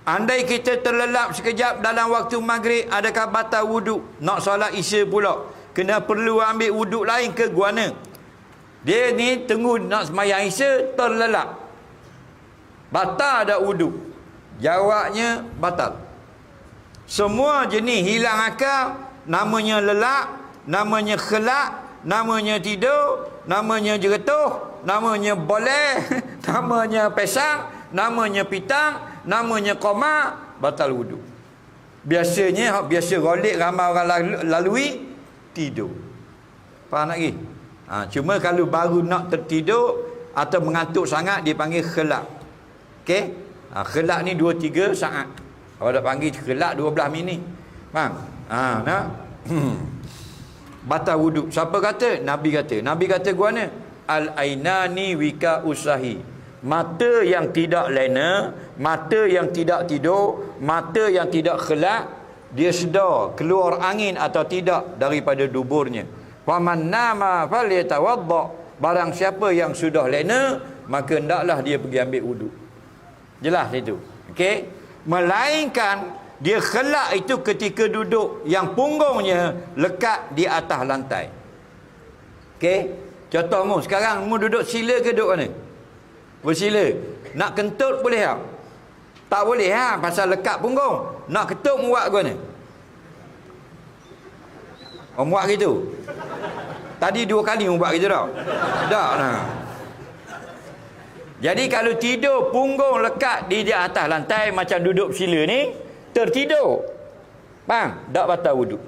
Andai kita terlelap sekejap dalam waktu maghrib, adakah batal wuduk? Nak solat isya pula, kena perlu ambil wuduk lain ke guana? Dia ni tunggu nak sembahyang isya, terlelap, batal tak wuduk? Jawabnya batal. Semua jenis hilang akal, namanya lelap, namanya khelak, namanya tidur, namanya jeretuh, namanya boleh, namanya pesang, namanya pitang, namanya koma, batal wuduk. Biasanya biasa rolik ramai orang lalui tidur. Faham lagi? Cuma kalau baru nak tertidur atau mengantuk sangat, dia panggil khelak. Okey? Khelak ni 2-3 saat. Kalau dah panggil khelak 12 minit. Faham? Nak? Batal wuduk. Siapa kata? Nabi kata. Nabi kata guana, al-ainani wika usahi. Mata yang tidak lena, mata yang tidak tidur, mata yang tidak khelak, dia sedar keluar angin atau tidak daripada duburnya. Faman nama falyatawadda. Barang siapa yang sudah lena, maka hendaklah dia pergi ambil wuduk. Jelas itu. Okey? Melainkan dia khelak itu ketika duduk yang punggungnya lekat di atas lantai. Okey? Contoh mu, sekarang mu duduk sila ke duduk mana? Bersila. Nak kentut boleh tak? Tak boleh pasal lekat punggung. Nak ketut mu buat ke mana? Buat gitu. Tadi 2 kali mu buat gitu tak? Tak nah. Jadi kalau tidur punggung lekat di atas lantai macam duduk sila ni, tertidur. Faham? Tak batal wuduk.